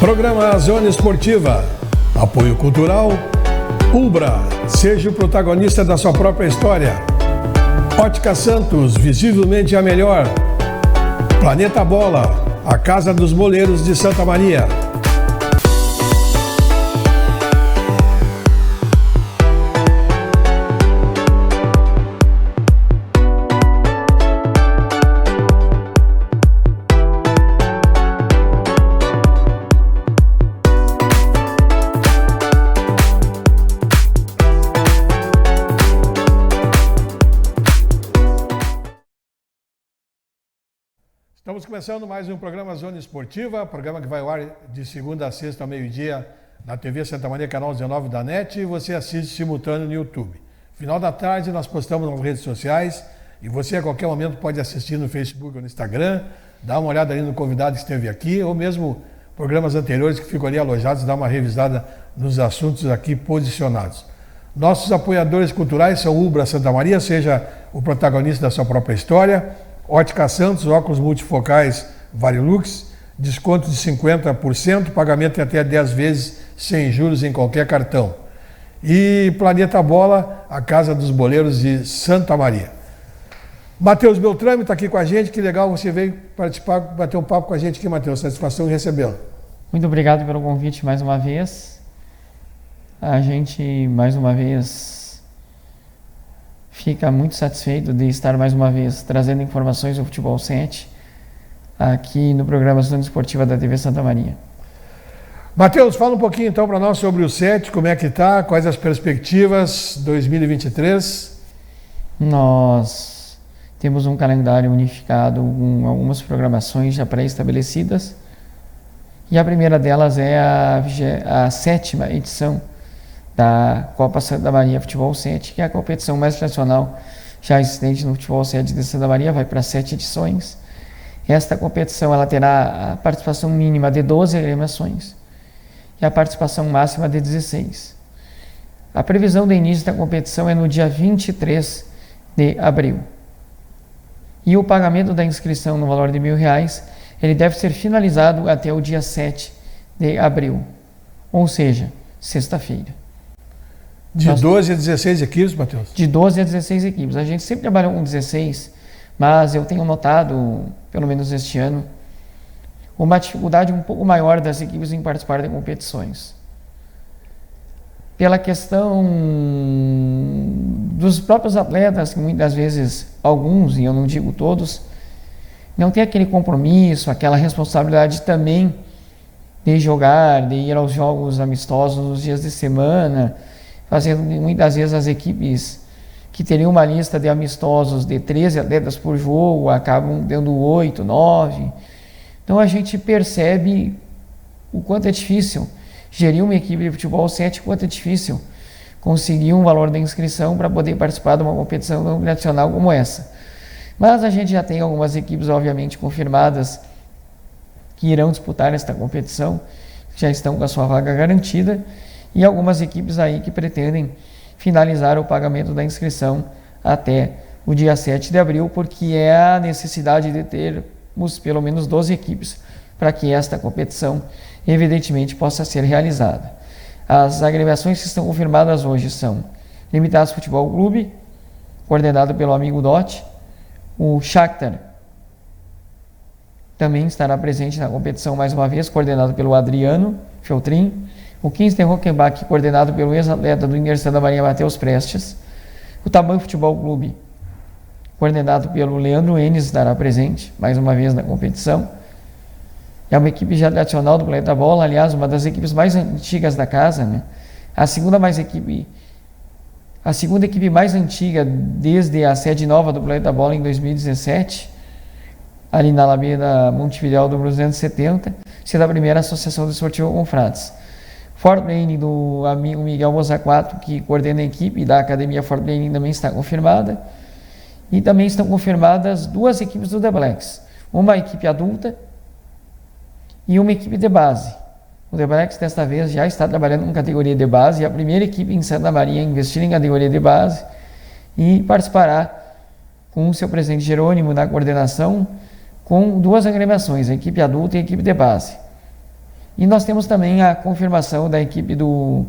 Programa Zona Esportiva. Apoio Cultural. Ubra. Seja o protagonista da sua própria história. Ótica Santos. Visivelmente a melhor. Planeta Bola. A Casa dos Boleiros de Santa Maria. Estamos começando mais um programa Zona Esportiva, programa que vai ao ar de segunda a sexta ao meio-dia na TV Santa Maria, canal 19 da NET, e você assiste simultâneo no YouTube. Final da tarde nós postamos nas redes sociais e você a qualquer momento pode assistir no Facebook ou no Instagram, dar uma olhada ali no convidado que esteve aqui, ou mesmo programas anteriores que ficam ali alojados, dar uma revisada nos assuntos aqui posicionados. Nossos apoiadores culturais são Ubra Santa Maria, seja o protagonista da sua própria história. Ótica Santos, óculos multifocais Varilux, desconto de 50%, pagamento em até 10 vezes sem juros em qualquer cartão. E Planeta Bola, a Casa dos Boleiros de Santa Maria. Matheus Beltrame está aqui com a gente, que legal você veio participar, bater um papo com a gente aqui, Matheus, satisfação em recebê-lo. Muito obrigado pelo convite mais uma vez. A gente, mais uma vez, fica muito satisfeito de estar mais uma vez trazendo informações do Futebol 7 aqui no programa Zona Esportiva da TV Santa Maria. Matheus, fala um pouquinho então para nós sobre o 7, como é que está, quais as perspectivas 2023? Nós temos um calendário unificado com algumas programações já pré-estabelecidas e a primeira delas é a 7ª edição da Copa Santa Maria Futebol 7, que é a competição mais tradicional já existente no Futebol 7 de Santa Maria, vai para 7 edições. Esta competição ela terá a participação mínima de 12 agremiações e a participação máxima de 16. A previsão do início da competição é no dia 23 de abril. E o pagamento da inscrição no valor de R$1.000, ele deve ser finalizado até o dia 7 de abril, ou seja, sexta-feira. De 12 a 16 equipes, Matheus? De 12 a 16 equipes. A gente sempre trabalhou com 16, mas eu tenho notado, pelo menos este ano, uma dificuldade um pouco maior das equipes em participar de competições. Pela questão dos próprios atletas, que muitas vezes, alguns, e eu não digo todos, não tem aquele compromisso, aquela responsabilidade também de jogar, de ir aos jogos amistosos nos dias de semana, fazendo muitas vezes as equipes que teriam uma lista de amistosos de 13 atletas por jogo, acabam tendo 8, 9. Então a gente percebe o quanto é difícil gerir uma equipe de futebol 7, quanto é difícil conseguir um valor da inscrição para poder participar de uma competição nacional como essa. Mas a gente já tem algumas equipes, obviamente, confirmadas que irão disputar esta competição, que já estão com a sua vaga garantida, e algumas equipes aí que pretendem finalizar o pagamento da inscrição até o dia 7 de abril, porque é a necessidade de termos pelo menos 12 equipes para que esta competição, evidentemente, possa ser realizada. As agremiações que estão confirmadas hoje são Limitados Futebol Clube, coordenado pelo amigo Dotti, o Shakhtar também estará presente na competição mais uma vez, coordenado pelo Adriano Feltrin, o Kingston Rockenbach, coordenado pelo ex-atleta do Inter Santa Maria, Matheus Prestes. O Tabanho Futebol Clube, coordenado pelo Leandro Enes, estará presente mais uma vez na competição. É uma equipe já tradicional do Planeta Bola, aliás, uma das equipes mais antigas da casa, né? A segunda equipe mais antiga desde a sede nova do Planeta Bola em 2017, ali na Alameda Montevidéu, número 270, sendo a primeira associação desportiva Confrades. Fort Lane do amigo Miguel Mozaquato, que coordena a equipe da Academia Fort Lane, também está confirmada. E também estão confirmadas 2 equipes do The Blacks, uma equipe adulta e uma equipe de base. O The Blacks desta vez já está trabalhando com categoria de base, e a primeira equipe em Santa Maria a investir em categoria de base, e participará com o seu presidente Jerônimo na coordenação, com 2 agremiações, a equipe adulta e a equipe de base. E nós temos também a confirmação da equipe do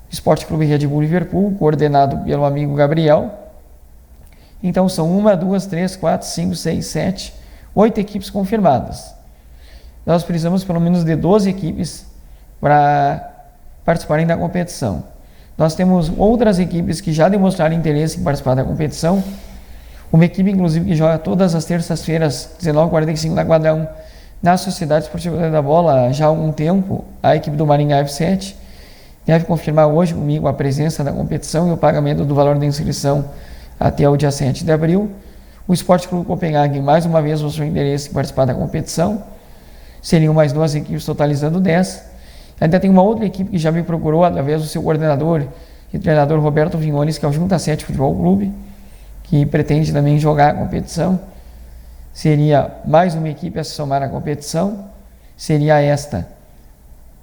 Esporte Clube Red Bull Liverpool, coordenado pelo amigo Gabriel. Então são 1, 2, 3, 4, 5, 6, 7, 8 equipes confirmadas. Nós precisamos pelo menos de 12 equipes para participarem da competição. Nós temos outras equipes que já demonstraram interesse em participar da competição. Uma equipe, inclusive, que joga todas as terças-feiras, 19h45 na Quadrão, na Sociedade Esportiva da Bola, já há algum tempo, a equipe do Maringá F7 deve confirmar hoje comigo a presença da competição e o pagamento do valor da inscrição até o dia 7 de abril. O Esporte Clube Copenhague, mais uma vez, mostrou interesse em participar da competição. Seriam mais 2 equipes, totalizando 10. Ainda tem uma outra equipe que já me procurou através do seu coordenador e treinador Roberto Vignones, que é o Junta 7 Futebol Clube, que pretende também jogar a competição. Seria mais uma equipe a se somar à competição. Seria esta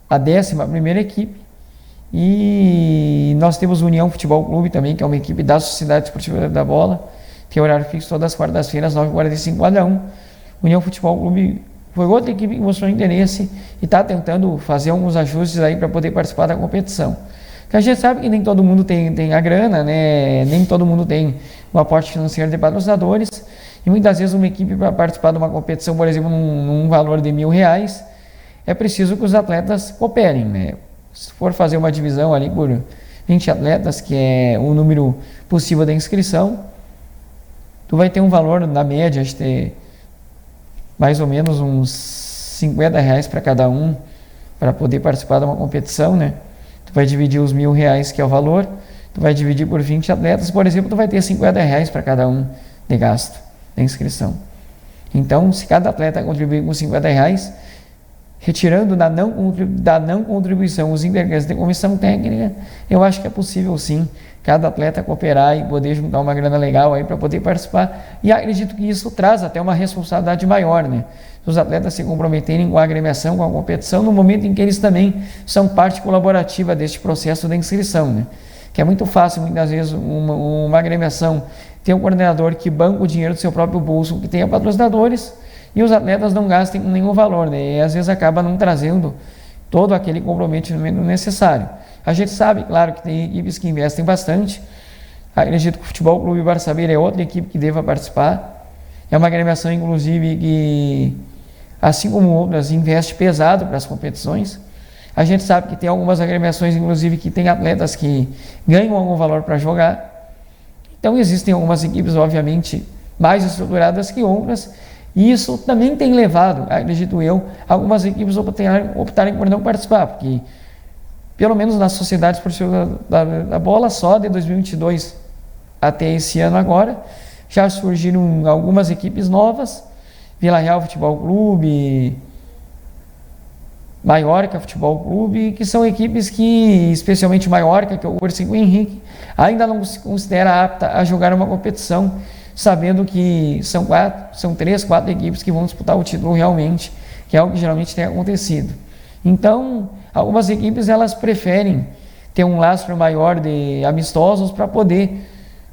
a 11ª equipe. E nós temos o União Futebol Clube também, que é uma equipe da Sociedade Esportiva da Bola, tem horário fixo todas as quartas-feiras, 9h45 cada um. União Futebol Clube foi outra equipe que mostrou interesse e está tentando fazer alguns ajustes aí para poder participar da competição. Porque a gente sabe que nem todo mundo tem a grana, né? Nem todo mundo tem o aporte financeiro de patrocinadores, e muitas vezes uma equipe para participar de uma competição, por exemplo, num valor de R$1.000, é preciso que os atletas cooperem, né? Se for fazer uma divisão ali por 20 atletas, que é o número possível da inscrição, tu vai ter um valor, na média, de ter mais ou menos uns R$50 para cada um, para poder participar de uma competição, né? Tu vai dividir os R$1.000, que é o valor, tu vai dividir por 20 atletas, por exemplo, tu vai ter R$50 para cada um de gasto da inscrição. Então, se cada atleta contribuir com R$50, retirando da não contribuição os integrantes de comissão técnica, eu acho que é possível sim cada atleta cooperar e poder juntar uma grana legal aí para poder participar, e acredito que isso traz até uma responsabilidade maior, né? Os atletas se comprometerem com a agremiação, com a competição, no momento em que eles também são parte colaborativa deste processo de inscrição, né? Que é muito fácil, muitas vezes, uma agremiação ter um coordenador que banca o dinheiro do seu próprio bolso, que tenha patrocinadores, e os atletas não gastem nenhum valor, né? E às vezes acaba não trazendo todo aquele comprometimento necessário. A gente sabe, claro, que tem equipes que investem bastante. Acredito que o Futebol Clube Barçabeira é outra equipe que deva participar. É uma agremiação, inclusive, que, assim como outras, investe pesado para as competições. A gente sabe que tem algumas agremiações, inclusive, que tem atletas que ganham algum valor para jogar. Então, existem algumas equipes, obviamente, mais estruturadas que outras. E isso também tem levado, acredito eu, algumas equipes optarem por não participar, porque, pelo menos na Sociedade Esportiva da Bola, só de 2022 até esse ano agora, já surgiram algumas equipes novas, Vila Real Futebol Clube, Maiorca Futebol Clube, que são equipes que, especialmente Maiorca, que é o Ursinho Henrique, ainda não se considera apta a jogar uma competição, sabendo que são 3, 4 equipes que vão disputar o título realmente, que é algo que geralmente tem acontecido. Então, algumas equipes elas preferem ter um lastro maior de amistosos para poder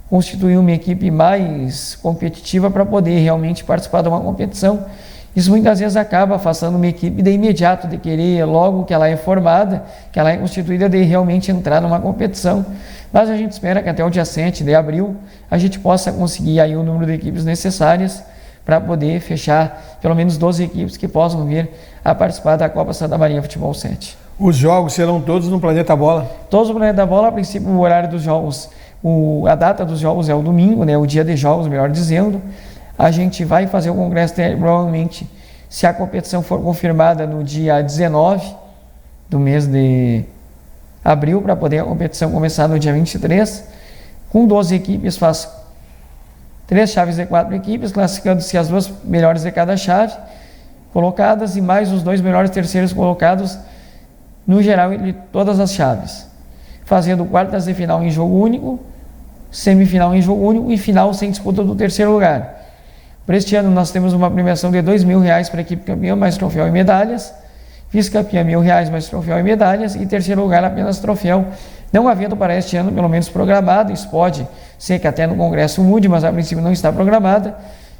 constituir uma equipe mais competitiva para poder realmente participar de uma competição. Isso muitas vezes acaba afastando uma equipe de imediato, de querer logo que ela é formada, que ela é constituída, de realmente entrar numa competição. Mas a gente espera que até o dia 7 de abril a gente possa conseguir aí o número de equipes necessárias para poder fechar pelo menos 12 equipes que possam vir a participar da Copa Santa Maria Futebol 7. Os jogos serão todos no Planeta Bola? Todos no Planeta Bola. A princípio, o horário dos jogos, a data dos jogos é o domingo, né? O dia de jogos, melhor dizendo. A gente vai fazer o congresso provavelmente, se a competição for confirmada, no dia 19 do mês de abril, para poder a competição começar no dia 23, com 12 equipes, faz 3 chaves de 4 equipes, classificando-se as 2 melhores de cada chave colocadas e mais os 2 melhores terceiros colocados no geral entre todas as chaves, fazendo quartas de final em jogo único, semifinal em jogo único e final sem disputa do terceiro lugar. Para este ano nós temos uma premiação de R$2.000 para a equipe campeã, mais troféu e medalhas, vice-campeã R$1.000 mais troféu e medalhas, e terceiro lugar apenas troféu, não havendo para este ano pelo menos programado. Isso pode ser que até no congresso mude, mas a princípio não está programada.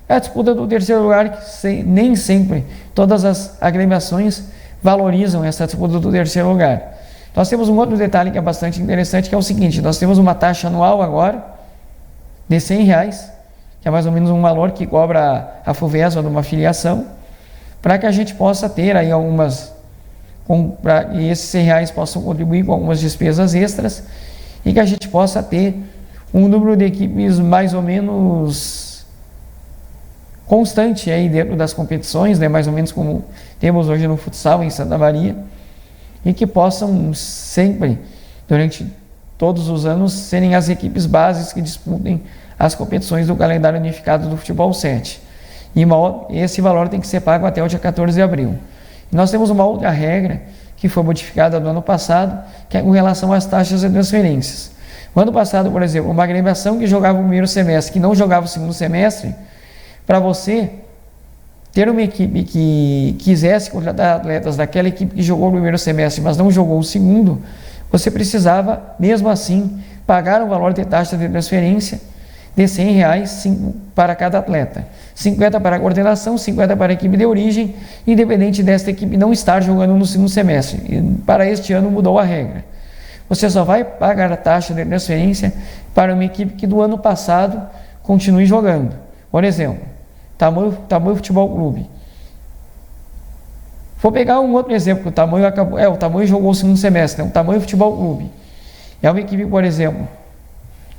A disputa do terceiro lugar, que nem sempre todas as agremiações valorizam essa disputa do terceiro lugar. Nós temos um outro detalhe que é bastante interessante, que é o seguinte: nós temos uma taxa anual agora de R$100, que é mais ou menos um valor que cobra a FUVESA de uma filiação, para que a gente possa ter aí e esses R$100 possam contribuir com algumas despesas extras e que a gente possa ter um número de equipes mais ou menos constante aí dentro das competições, né, mais ou menos como temos hoje no futsal em Santa Maria, e que possam sempre, durante todos os anos, serem as equipes bases que disputem as competições do calendário unificado do Futebol 7. E esse valor tem que ser pago até o dia 14 de abril. E nós temos uma outra regra que foi modificada no ano passado, que é com relação às taxas de transferências. No ano passado, por exemplo, uma agremiação que jogava o primeiro semestre, que não jogava o segundo semestre, para você ter uma equipe que quisesse contratar atletas daquela equipe que jogou o primeiro semestre, mas não jogou o segundo, você precisava, mesmo assim, pagar um valor de taxa de transferência de R$100 para cada atleta. 50 para a coordenação, 50 para a equipe de origem, independente desta equipe não estar jogando no segundo semestre. E para este ano mudou a regra. Você só vai pagar a taxa de transferência para uma equipe que do ano passado continue jogando. Por exemplo, Tamoio Futebol Clube. Vou pegar um outro exemplo, o Tamoio jogou o segundo semestre, né? O Tamoio Futebol Clube. É uma equipe, por exemplo,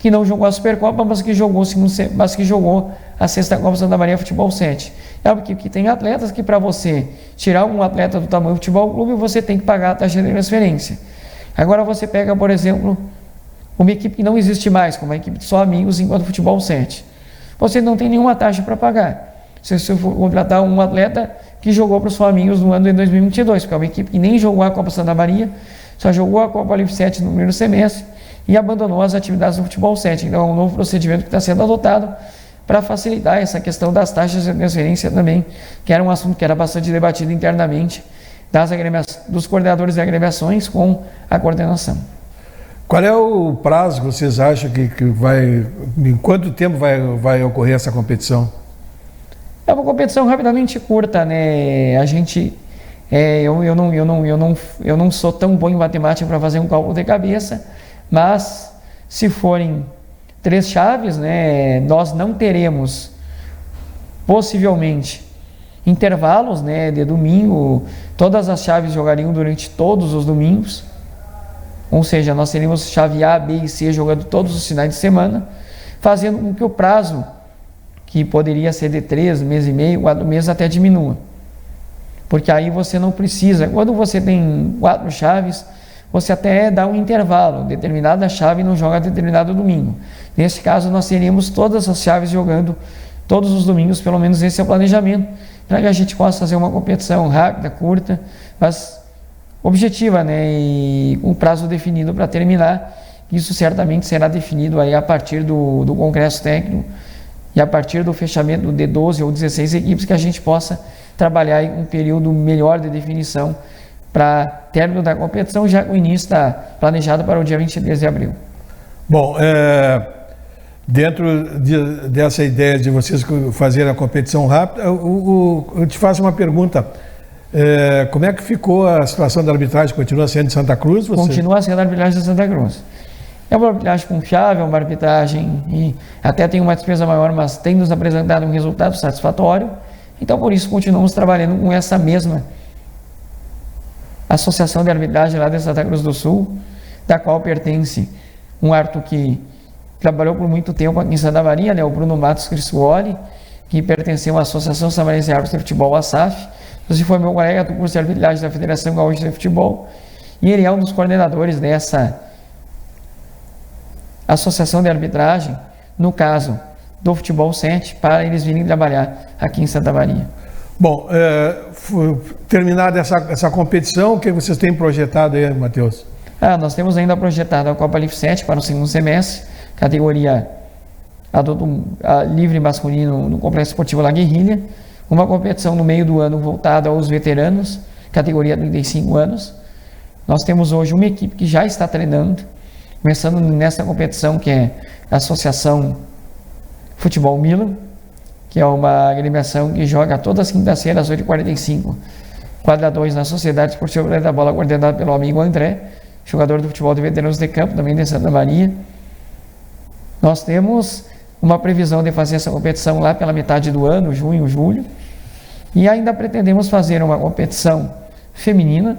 que não jogou a Supercopa, mas que jogou a Sexta Copa Santa Maria Futebol 7. É uma equipe que tem atletas que, para você tirar um atleta do Tamoio Futebol Clube, você tem que pagar a taxa de transferência. Agora você pega, por exemplo, uma equipe que não existe mais, como a equipe de Só Amigos enquanto Futebol 7. Você não tem nenhuma taxa para pagar. Se você for contratar um atleta que jogou para os Só Amigos no ano de 2022, porque é uma equipe que nem jogou a Copa Santa Maria, só jogou a Copa Livre 7 no primeiro semestre e abandonou as atividades do Futebol 7. Então é um novo procedimento que está sendo adotado para facilitar essa questão das taxas de transferência também, que era um assunto que era bastante debatido internamente dos coordenadores de agremiações com a coordenação. Qual é o prazo que vocês acham que vai... Em quanto tempo vai ocorrer essa competição? É uma competição rapidamente curta, né? A gente... eu não sou tão bom em matemática para fazer um cálculo de cabeça, mas se forem 3 chaves, né, nós não teremos, possivelmente, intervalos, né, de domingo. Todas as chaves jogariam durante todos os domingos, ou seja, nós teríamos chave A, B e C jogando todos os finais de semana, fazendo com que o prazo, que poderia ser de 3 meses e meio, 4 meses, até diminua. Porque aí você não precisa, quando você tem 4 chaves, você até dá um intervalo, determinada chave não joga determinado domingo. Nesse caso, nós teríamos todas as chaves jogando todos os domingos, pelo menos esse é o planejamento, para que a gente possa fazer uma competição rápida, curta, mas objetiva, né? E com prazo definido para terminar. Isso certamente será definido aí a partir do congresso técnico e a partir do fechamento de 12 ou 16 equipes, que a gente possa trabalhar aí um período melhor de definição para término da competição, já que o início está planejado para o dia 23 de abril. Bom, dentro dessa ideia de vocês fazerem a competição rápida, eu te faço uma pergunta. Como é que ficou a situação da arbitragem? Continua sendo de Santa Cruz? Continua sendo a arbitragem de Santa Cruz. É uma arbitragem confiável, uma arbitragem e até tem uma despesa maior, mas tem nos apresentado um resultado satisfatório. Então, por isso, continuamos trabalhando com essa mesma associação de arbitragem lá de Santa Cruz do Sul, da qual pertence um árbitro que trabalhou por muito tempo aqui em Santa Maria, né, o Bruno Matos Crissuoli, que pertenceu à Associação Samarense de Árbitros de Futebol, ASAF. Você foi meu colega do curso de arbitragem da Federação Gaúcha de Futebol, e ele é um dos coordenadores dessa associação de arbitragem, no caso do Futebol 7, para eles virem trabalhar aqui em Santa Maria. Bom, terminada essa competição, o que vocês têm projetado aí, Matheus? Nós temos ainda projetado a Copa Livre 7 para o segundo semestre, categoria adulto livre masculino no Complexo Esportivo La Guerrilha, uma competição no meio do ano voltada aos veteranos, categoria 35 anos. Nós temos hoje uma equipe que já está treinando, começando nessa competição, que é a Associação Futebol Milan, que é uma agremiação que joga todas as quintas-feiras, às 8h45, quadra 2 na Sociedade Esportiva da Bola, coordenado pelo amigo André, jogador do futebol de veteranos de campo, também de Santa Maria. Nós temos uma previsão de fazer essa competição lá pela metade do ano, junho, julho, e ainda pretendemos fazer uma competição feminina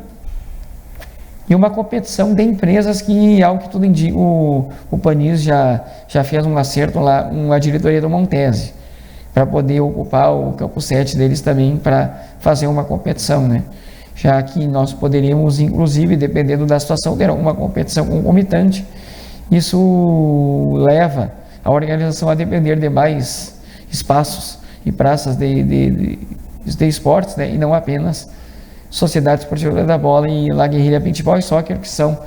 e uma competição de empresas que, ao que tudo indica, o Panis já fez um acerto lá, uma diretoria do Montese, para poder ocupar o campo 7 deles também para fazer uma competição, né? Já que nós poderíamos, inclusive, dependendo da situação, ter uma competição concomitante. Isso leva a organização a depender de mais espaços e praças de esportes, né? E não apenas Sociedade Esportiva da Bola e La Guerrilha Paintball e Soccer, que são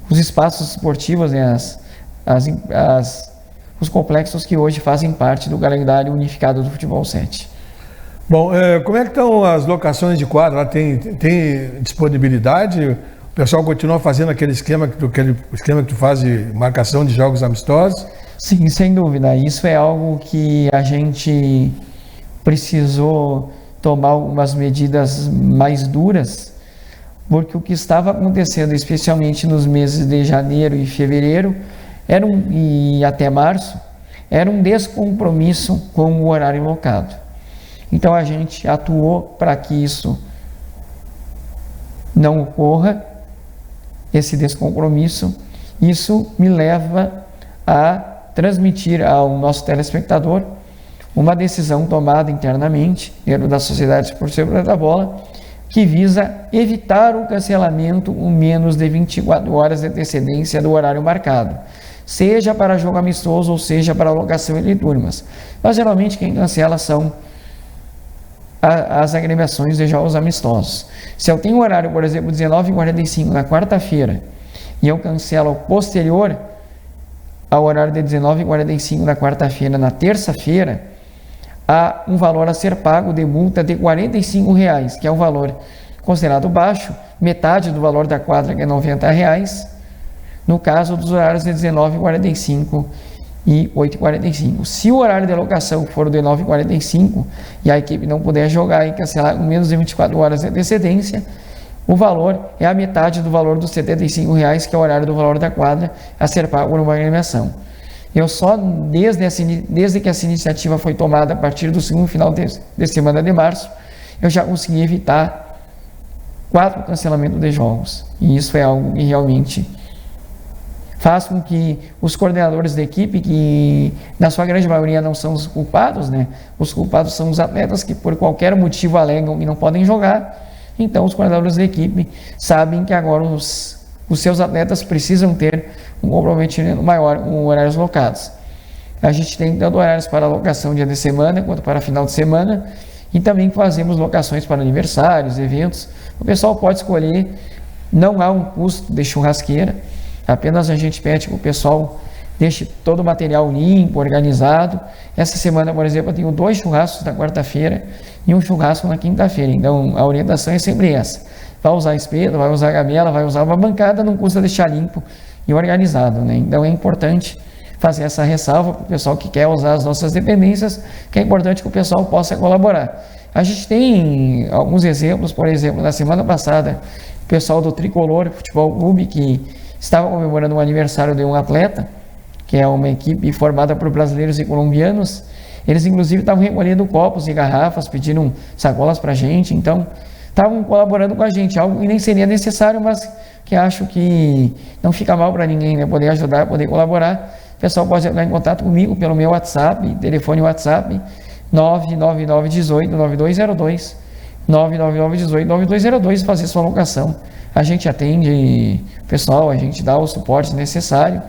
os espaços esportivos, né? Os complexos que hoje fazem parte do calendário unificado do Futebol 7. Bom, como é que estão as locações de quadra? Tem disponibilidade? O pessoal continua fazendo aquele esquema que tu faz de marcação de jogos amistosos? Sim, sem dúvida. Isso é algo que a gente precisou tomar algumas medidas mais duras, porque o que estava acontecendo, especialmente nos meses de janeiro e fevereiro, e até março, era um descompromisso com o horário locado. Então a gente atuou para que isso não ocorra, esse descompromisso. Isso me leva a transmitir ao nosso telespectador uma decisão tomada internamente dentro da Sociedade Esportiva da Bola, que visa evitar o cancelamento com menos de 24 horas de antecedência do horário marcado, seja para jogo amistoso ou seja para alocação entre turmas. Mas geralmente quem cancela são as agremiações de jogos amistosos. Se eu tenho um horário, por exemplo, 19h45 na quarta-feira, e eu cancelo posterior ao horário de 19h45 na quarta-feira, na terça-feira, há um valor a ser pago de multa de R$ 45,00, que é um valor considerado baixo, metade do valor da quadra, que é R$ 90,00, no caso dos horários de 19h45 e 8h45. Se o horário de alocação for de 9h45 e a equipe não puder jogar e cancelar com menos de 24 horas de antecedência, o valor é a metade do valor dos R$ 75,00, que é o horário do valor da quadra, a ser pago por uma agremiação. Eu só, desde que essa iniciativa foi tomada a partir do segundo final de semana de março, eu já consegui evitar 4 cancelamentos de jogos. E isso é algo que realmente faz com que os coordenadores da equipe, que na sua grande maioria não são os culpados, né? Os culpados são os atletas que por qualquer motivo alegam que não podem jogar. Então os coordenadores da equipe sabem que agora os seus atletas precisam ter um comprometimento maior com horários locados. A gente tem tanto horários para alocação dia de semana quanto para final de semana, e também fazemos locações para aniversários, eventos. O pessoal pode escolher, não há um custo de churrasqueira, apenas a gente pede que o pessoal deixe todo o material limpo, organizado. Essa semana, por exemplo, eu tenho 2 churrascos na quarta-feira e um churrasco na quinta-feira, então a orientação é sempre essa: vai usar espeto, vai usar gamela, vai usar uma bancada, não custa deixar limpo e organizado, né? Então é importante fazer essa ressalva para o pessoal que quer usar as nossas dependências, que é importante que o pessoal possa colaborar. A gente tem alguns exemplos, por exemplo, na semana passada, o pessoal do Tricolor Futebol Clube, que estava comemorando o aniversário de um atleta, que é uma equipe formada por brasileiros e colombianos. Eles inclusive estavam recolhendo copos e garrafas, pediram sacolas para a gente, então estavam colaborando com a gente, algo que nem seria necessário, mas que acho que não fica mal para ninguém, né? Poder ajudar, poder colaborar. O pessoal pode entrar em contato comigo pelo meu WhatsApp, telefone WhatsApp 999189202, 999189202, fazer sua locação. A gente atende o pessoal, a gente dá o suporte necessário,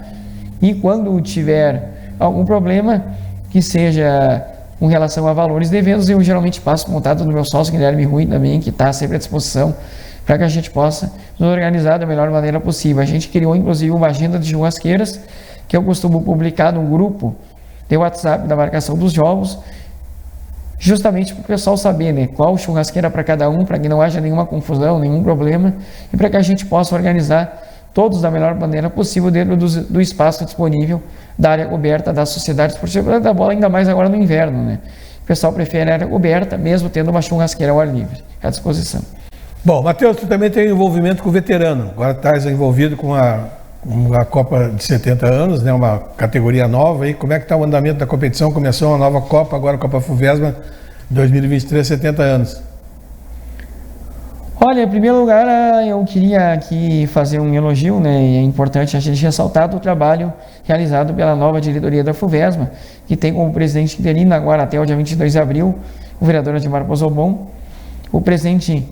e quando tiver algum problema, que seja com relação a valores de eventos, eu geralmente passo o contato do meu sócio Guilherme Rui também, que está sempre à disposição, para que a gente possa nos organizar da melhor maneira possível. A gente criou inclusive uma agenda de churrasqueiras, que eu costumo publicar no grupo de WhatsApp da marcação dos jogos, justamente para o pessoal saber, né, qual churrasqueira para cada um, para que não haja nenhuma confusão, nenhum problema, e para que a gente possa organizar todos da melhor maneira possível dentro do espaço disponível da área coberta da Sociedade Esportiva da Bola, ainda mais agora no inverno, né? pessoal prefere a área coberta, mesmo tendo uma churrasqueira ao ar livre à disposição. Bom, Matheus, tu também tem envolvimento com o veterano. Agora estás envolvido com a Copa de 70 anos, né? Uma categoria nova. E como é que está o andamento da competição? Começou uma nova Copa, agora a Copa FUVESMA 2023, 70 anos. Olha, em primeiro lugar, eu queria aqui fazer um elogio, né? E é importante a gente ressaltar o trabalho realizado pela nova diretoria da FUVESMA, que tem como presidente interino agora até o dia 22 de abril, o vereador Ademar Pozobon. O presidente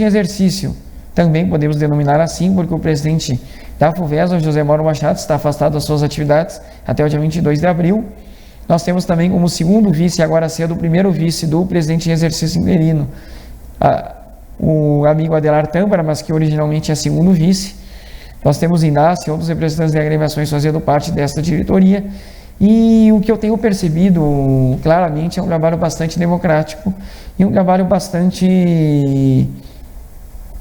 em exercício, também podemos denominar assim, porque o presidente da FUVESMA, José Mauro Machado, está afastado das suas atividades até o dia 22 de abril. Nós temos também como segundo vice, agora sendo o primeiro vice do presidente em exercício interino, o amigo Adelar Tâmbara, mas que originalmente é segundo vice. Nós temos Inácio e outros representantes de agremiações fazendo parte desta diretoria. E o que eu tenho percebido claramente é um trabalho bastante democrático e um trabalho bastante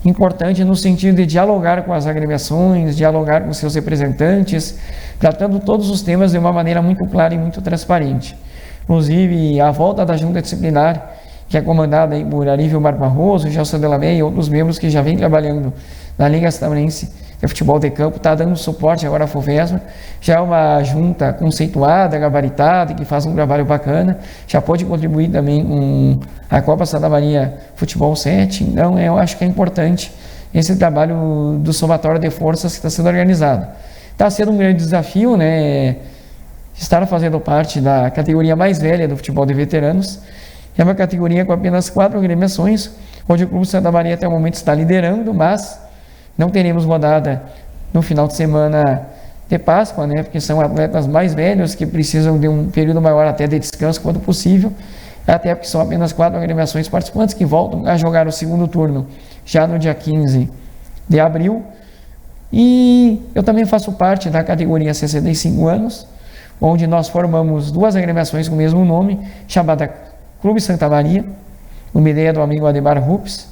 importante no sentido de dialogar com as agremiações, dialogar com seus representantes, tratando todos os temas de uma maneira muito clara e muito transparente. Inclusive, a volta da junta disciplinar, que é comandada aí por Arível Barroso, Gelson Delamé e outros membros que já vêm trabalhando na Liga Santamanense de Futebol de Campo, está dando suporte agora à FUVESMA. Já é uma junta conceituada, gabaritada, que faz um trabalho bacana, já pode contribuir também com a Copa Santa Maria Futebol 7. Então, eu acho que é importante esse trabalho do somatório de forças que está sendo organizado. Está sendo um grande desafio, né? Estar fazendo parte da categoria mais velha do futebol de veteranos. É uma categoria com apenas 4 agremiações, onde o Clube Santa Maria até o momento está liderando, mas não teremos rodada no final de semana de Páscoa, né? Porque são atletas mais velhos que precisam de um período maior até de descanso quando possível, até porque são apenas 4 agremiações participantes que voltam a jogar o segundo turno já no dia 15 de abril. E eu também faço parte da categoria 65 anos, onde nós formamos 2 agremiações com o mesmo nome, chamada Clube Santa Maria, uma ideia do amigo Ademar Rupes,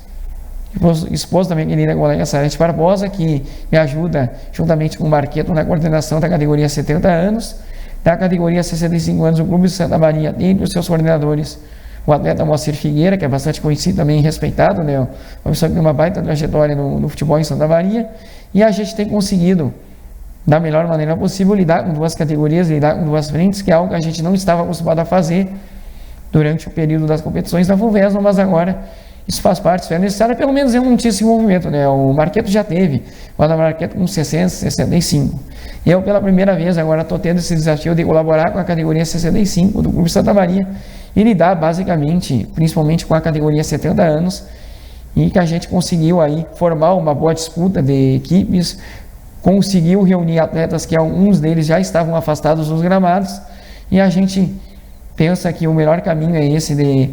esposo da minha querida colega Sarete Barbosa, que me ajuda juntamente com o Marqueto na coordenação da categoria 70 anos. Da categoria 65 anos, o Clube Santa Maria, dentre os seus coordenadores, o atleta Moacir Figueira, que é bastante conhecido também e respeitado, né? Uma pessoa que tem uma baita trajetória no futebol em Santa Maria, e a gente tem conseguido, da melhor maneira possível, lidar com 2 categorias, lidar com 2 frentes, que é algo que a gente não estava acostumado a fazer durante o período das competições da FUVESMA, mas agora isso faz parte, isso é necessário. Pelo menos eu não tinha esse envolvimento, né? O Marqueto já teve, o Adam Marqueto com 60, 65. Eu, pela primeira vez, agora estou tendo esse desafio de colaborar com a categoria 65 do Clube Santa Maria e lidar basicamente, principalmente com a categoria 70 anos, e que a gente conseguiu aí formar uma boa disputa de equipes, conseguiu reunir atletas que alguns deles já estavam afastados dos gramados, e a gente pensa que o melhor caminho é esse de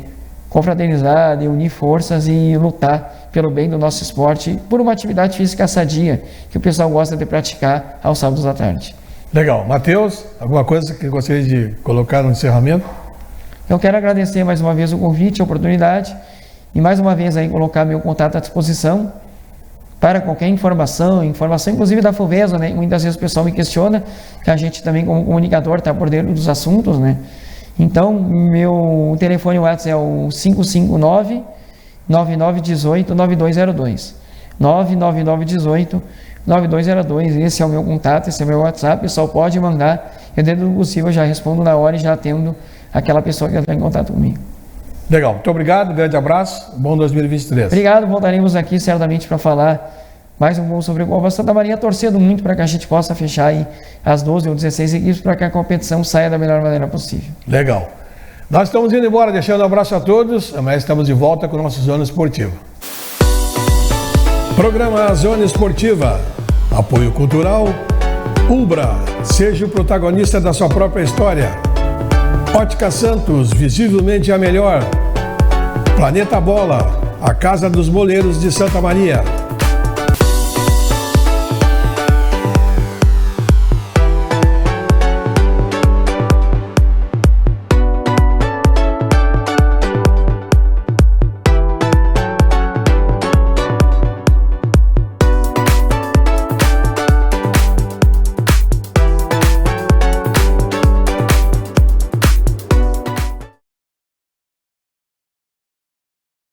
confraternizar, de unir forças e lutar pelo bem do nosso esporte, por uma atividade física sadia que o pessoal gosta de praticar aos sábados à tarde. Legal. Matheus, alguma coisa que gostaria de colocar no encerramento? Eu quero agradecer mais uma vez o convite, a oportunidade, e mais uma vez aí colocar meu contato à disposição para qualquer informação inclusive da FUVESMA, né? Muitas vezes o pessoal me questiona, que a gente também como comunicador está por dentro dos assuntos, né? Então, meu telefone WhatsApp é o 559-9918-9202. 99918-9202. Esse é o meu contato, esse é o meu WhatsApp. O pessoal pode mandar. Eu, dentro do possível, já respondo na hora e já atendo aquela pessoa que entrar em contato comigo. Legal. Muito obrigado. Grande abraço. Bom 2023. Obrigado. Voltaremos aqui certamente para falar mais um pouco sobre o Copa Santa Maria, torcendo muito para que a gente possa fechar aí as 12 ou 16 equipes para que a competição saia da melhor maneira possível. Legal. Nós estamos indo embora, deixando um abraço a todos. Amanhã estamos de volta com o nosso Zona Esportiva. Programa Zona Esportiva. Apoio Cultural. Ubra. Seja o protagonista da sua própria história. Ótica Santos, visivelmente a melhor. Planeta Bola. A Casa dos Boleiros de Santa Maria.